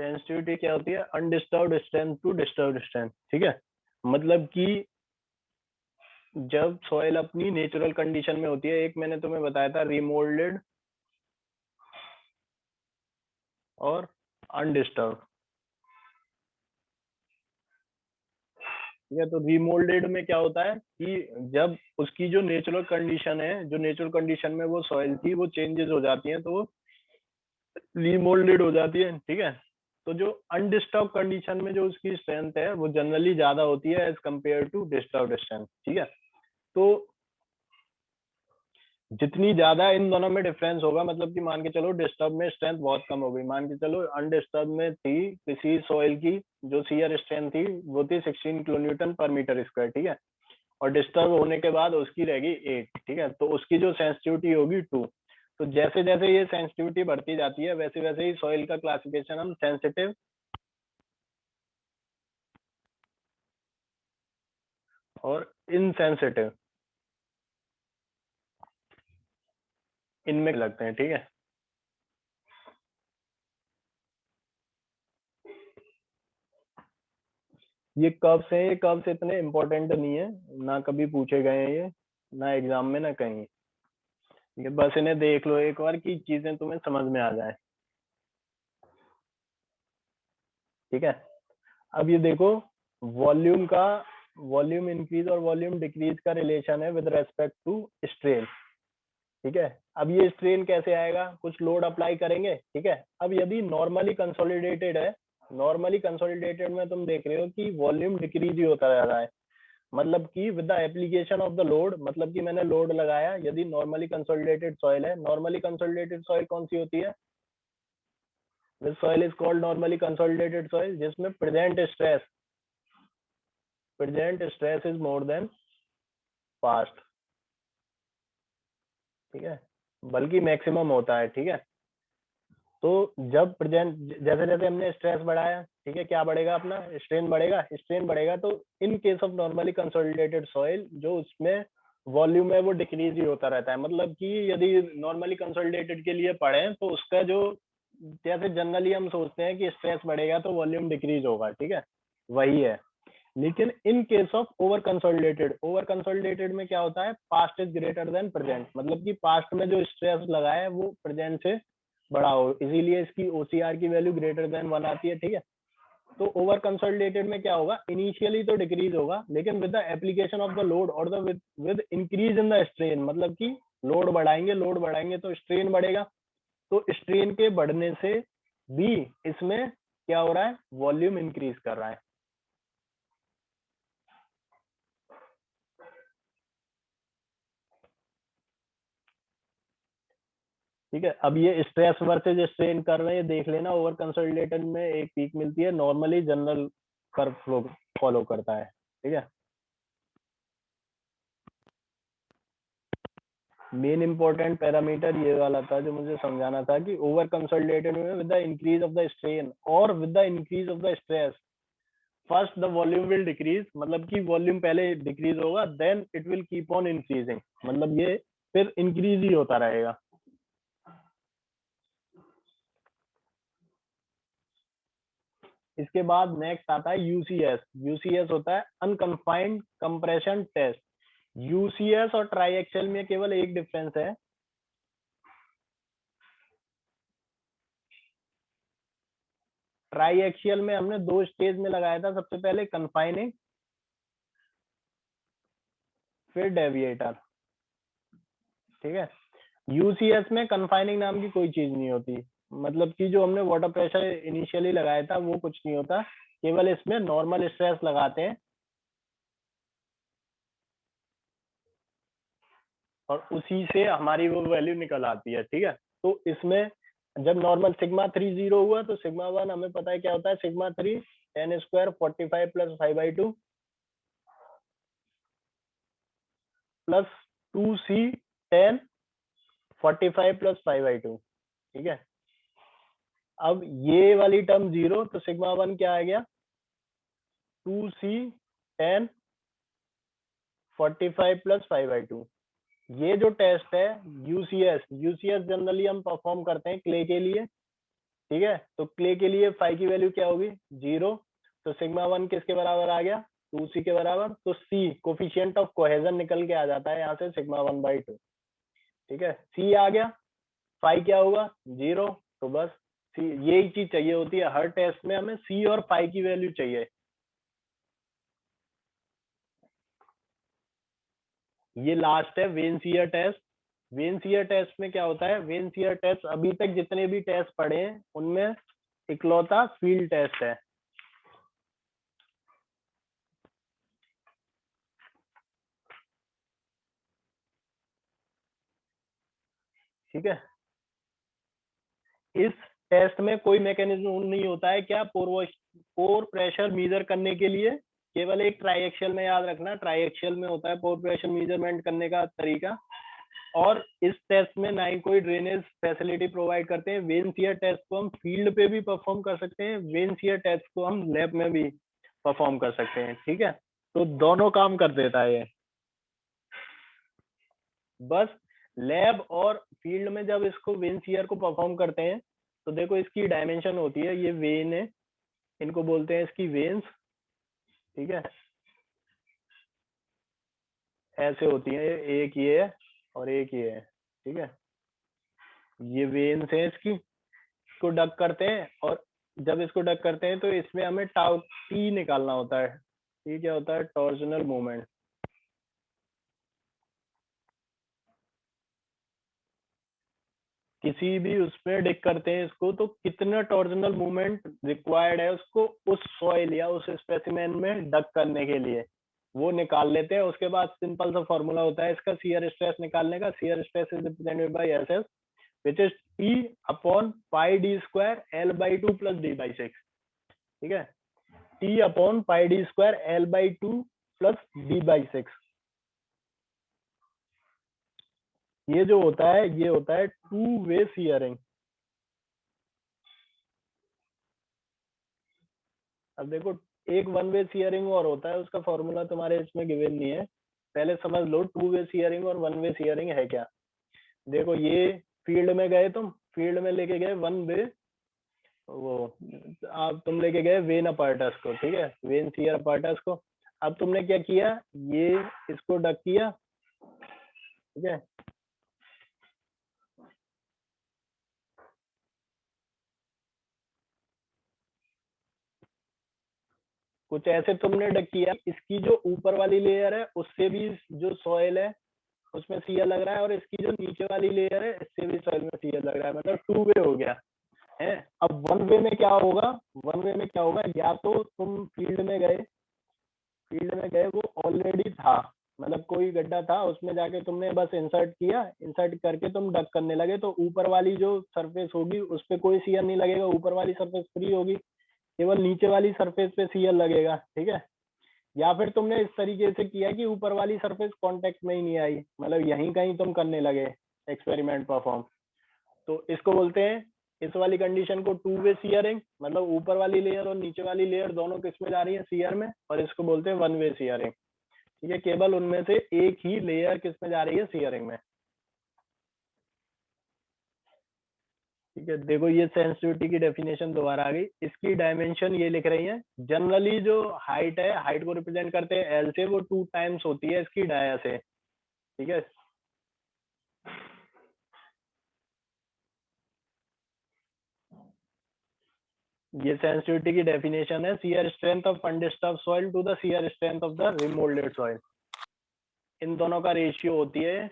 Sensitivity क्या होती है? Undisturbed strength to disturbed strength, ठीक है। मतलब कि जब सॉइल अपनी नेचुरल कंडीशन में होती है, एक मैंने तुम्हें बताया था रिमोल्डेड और अनडिस्टर्ब, ठीक है। तो रिमोल्डेड में क्या होता है कि जब उसकी जो नेचुरल कंडीशन है, जो नेचुरल कंडीशन में वो सॉइल थी, वो चेंजेस हो जाती हैं, तो रिमोल्डेड हो जाती है, ठीक है। तो जो अनडिस्टर्ब कंडीशन में जो उसकी स्ट्रेंथ है वो जनरली ज्यादा होती है as compared to disturbed strength, ठीक है। तो जितनी ज्यादा इन दोनों में डिफरेंस होगा, मतलब कि मान के चलो डिस्टर्ब में स्ट्रेंथ बहुत कम हो गई, मान के चलो अनडिस्टर्ब में थी किसी सॉइल की जो शियर स्ट्रेंथ थी वो थी 16 किलो न्यूटन पर मीटर स्क्वायर, ठीक है। और डिस्टर्ब होने के बाद उसकी रहेगी 8, ठीक है। तो उसकी जो सेंसिटिविटी होगी 2। तो जैसे जैसे ये सेंसिटिविटी बढ़ती जाती है वैसे वैसे ही सॉइल का क्लासिफिकेशन हम सेंसिटिव और इनसेंसिटिव इनमें लगते हैं, ठीक है। ये कब से, ये कब से इतने इम्पोर्टेंट नहीं है, ना कभी पूछे गए हैं ये, ना एग्जाम में ना कहीं। ये बस इन्हें देख लो एक बार की चीजें तुम्हें समझ में आ जाए, ठीक है। अब ये देखो, वॉल्यूम का, वॉल्यूम इंक्रीज और वॉल्यूम डिक्रीज का रिलेशन है विद रेस्पेक्ट टू स्ट्रेन, ठीक है। अब ये स्ट्रेन कैसे आएगा? कुछ लोड अप्लाई करेंगे, ठीक है। अब यदि नॉर्मली कंसोलिडेटेड है, नॉर्मली कंसोलिडेटेड में तुम देख रहे हो कि वॉल्यूम डिक्रीज ही होता जा रहा है, मतलब कि with the application of the load, मतलब कि मैंने लोड लगाया, यदि नॉर्मली कंसोलिडेटेड सॉइल है, नॉर्मली कंसोलिडेटेड सॉइल कौन सी होती है? This soil is called normally consolidated soil, जिसमें present stress is more than past, ठीक है, बल्कि मैक्सिमम होता है, ठीक है। तो जब प्रेजेंट, जैसे जैसे हमने स्ट्रेस बढ़ाया, ठीक है, क्या बढ़ेगा? अपना स्ट्रेन बढ़ेगा, स्ट्रेन बढ़ेगा। तो in case of normally consolidated soil, जो उसमें वॉल्यूम है वो डिक्रीज ही होता रहता है। मतलब कि यदि नॉर्मली कंसोलिडेटेड के लिए पढ़े तो उसका जो, जैसे जनरली हम सोचते हैं कि स्ट्रेस बढ़ेगा तो वॉल्यूम डिक्रीज होगा, ठीक है, वही है। लेकिन in case of over consolidated, over consolidated में क्या होता है? Past is greater than present, मतलब कि पास्ट में जो स्ट्रेस लगा है वो प्रेजेंट से बड़ा हो, इसीलिए इसकी ओसीआर की वैल्यू ग्रेटर देन 1 आती है, ठीक है। तो ओवर कंसोलिडेटेड में क्या होगा? इनिशियली तो डिक्रीज होगा, लेकिन with the application of the load और the with increase in the strain, मतलब कि लोड बढ़ाएंगे तो स्ट्रेन बढ़ेगा। तो स्ट्रेन के बढ़ने से भी इसमें क्या हो रहा है? वॉल्यूम इंक्रीज कर रहा है, ठीक है। अब ये स्ट्रेस वर्सेज स्ट्रेन कर्व है, ये देख लेना। ओवर कंसोलिडेटेड में एक पीक मिलती है, normally general curve flow follow करता है, ठीक है। मेन इंपॉर्टेंट पैरामीटर ये वाला था जो मुझे समझाना था कि ओवर कंसोलिडेटेड में with the increase of the strain और with the increase of the stress, first the volume will decrease, मतलब कि वॉल्यूम पहले डिक्रीज होगा, then it will keep on increasing, मतलब ये फिर इंक्रीज ही होता रहेगा। इसके बाद नेक्स्ट आता है यूसीएस। यूसीएस होता है अनकन्फाइंड कंप्रेशन टेस्ट। यूसीएस और ट्राई में केवल एक डिफरेंस है, ट्राई में हमने 2 स्टेज में लगाया था, सबसे पहले कन्फाइनिंग, फिर डेविएटर, ठीक है। यूसीएस में कन्फाइनिंग नाम की कोई चीज नहीं होती, मतलब कि जो हमने वाटर प्रेशर इनिशियली लगाया था वो कुछ नहीं होता, केवल इसमें नॉर्मल स्ट्रेस लगाते हैं और उसी से हमारी वो वैल्यू निकल आती है, ठीक है। तो इसमें जब नॉर्मल सिग्मा 3 0 हुआ तो सिग्मा 1 हमें पता है क्या होता है? Sigma 3 10 square 45 plus 5/2 plus 2c 10 45 plus 5/2, ठीक है। अब ये वाली टर्म 0, तो सिग्मा 1 क्या आ गया? 2c 10 45 plus 5/2। ये जो टेस्ट है यूसीएस, यूसीएस जनरली हम परफॉर्म करते हैं क्ले के लिए, ठीक है, तो क्ले के लिए फाई की वैल्यू क्या होगी 0, तो सिग्मा 1 किसके बराबर आ गया 2c के बराबर, तो c कोफिशिएंट ऑफ कोहेजन निकल के आ जाता है यहाँ से सिग्मा 1/2। ठीक है, c आ गया, फाई क्या होगा 0, तो बस c, यही चीज चाहिए होती है हर टेस्ट में, हमें c और फाई की वैल्यू चाहिए। ये लास्ट है vane shear test. Vane shear test में क्या होता है, वेन सियर टेस्ट अभी तक जितने भी टेस्ट पढ़े हैं उनमें इकलौता फील्ड टेस्ट है। ठीक है, इस टेस्ट में कोई मैकेनिज्म नहीं होता है क्या पोर प्रेशर मेजर करने के लिए, केवल एक ट्राइएक्सियल में, याद रखना ट्राइएक्सियल में होता है पोर प्रेशर मेजरमेंट करने का तरीका। और इस टेस्ट में ना ही कोई ड्रेनेज फैसिलिटी प्रोवाइड करते हैं। वेन सियर टेस्ट को हम फील्ड पे भी परफॉर्म कर सकते हैं, वेन सियर टेस्ट को हम लैब में भी परफॉर्म कर सकते हैं। ठीक है, तो दोनों काम कर देता है ये। बस लैब और फील्ड में जब इसको वेन सियर को परफॉर्म करते हैं तो देखो इसकी डायमेंशन होती है, ये वेन है, इनको बोलते हैं इसकी वेन्स। ठीक है, ऐसे होती है, एक ये है और एक ये है। ठीक है, ये वेन्स है इसकी, इसको डक करते हैं, और जब इसको डक करते हैं तो इसमें हमें टाउ टी निकालना होता है। ये क्या होता है, टॉर्जनल मूवमेंट। किसी भी उसमें डिक करते हैं इसको तो कितना टॉर्जनल मूवमेंट रिक्वायर्ड है उसको उस सॉइल या उस स्पेसिमेन में डक करने के लिए, वो निकाल लेते हैं। उसके बाद सिंपल सा फॉर्मूला होता है इसका शियर स्ट्रेस निकालने का। Shear stress is represented by S S which is T upon pi D square L/2 plus D/6। ठीक है, T upon pi D square L/2 plus D/6। ये जो होता है ये होता है टू वे शियरिंग। अब देखो एक वन वे शियरिंग और होता है, उसका फॉर्मूला तुम्हारे इसमें गिवन नहीं है, पहले समझ लो टू वे शियरिंग और वन वे शियरिंग है क्या। देखो ये फील्ड में गए, तुम फील्ड में लेके गए वन वे, वो आप तुम लेके गए वेन अपार्टस को। ठीक है, वेन शियर अपार्टस को। अब तुमने क्या किया, ये इसको डक किया। ठीक है, कुछ ऐसे तुमने डक किया, इसकी जो ऊपर वाली लेयर है उससे भी जो सॉइल है उसमें सीएल लग रहा है, और इसकी जो नीचे वाली लेयर है इससे भी सॉइल में सीएल लग रहा है, मतलब टू वे हो गया है। अब वन वे में क्या होगा, वन वे में क्या होगा, या तो तुम फील्ड में गए, फील्ड में गए वो ऑलरेडी था, मतलब कोई गड्ढा था उसमें जाके तुमने बस इंसर्ट किया, इंसर्ट करके तुम डक करने लगे, तो ऊपर वाली जो सरफेस होगी उस पर कोई सीएल नहीं लगेगा, ऊपर वाली सरफेस फ्री होगी, केवल नीचे वाली सरफेस पे सीएल लगेगा। ठीक है, या फिर तुमने इस तरीके से किया कि ऊपर वाली सरफेस कांटेक्ट में ही नहीं आई, मतलब यहीं कहीं तुम करने लगे एक्सपेरिमेंट परफॉर्म, तो इसको बोलते हैं, इस वाली कंडीशन को टू वे सियरिंग, मतलब ऊपर वाली लेयर और नीचे वाली लेयर दोनों किस में जा रही है सियर में, और इसको बोलते हैं वन वे सियरिंग। ठीक है, केवल उनमें से एक ही लेयर किस में जा रही है सियरिंग में। ठीक है, देखो ये सेंसिटिविटी की डेफिनेशन दोबारा आ गई, इसकी डायमेंशन ये लिख रही है, जनरली जो हाइट है, हाइट को रिप्रेजेंट करते हैं एल से, वो 2 टाइम्स होती है इसकी डाया से। ठीक है, ये सेंसिटिविटी की डेफिनेशन है, shear strength of undisturbed soil to the shear strength of the remoulded soil. इन दोनों का रेशियो होती है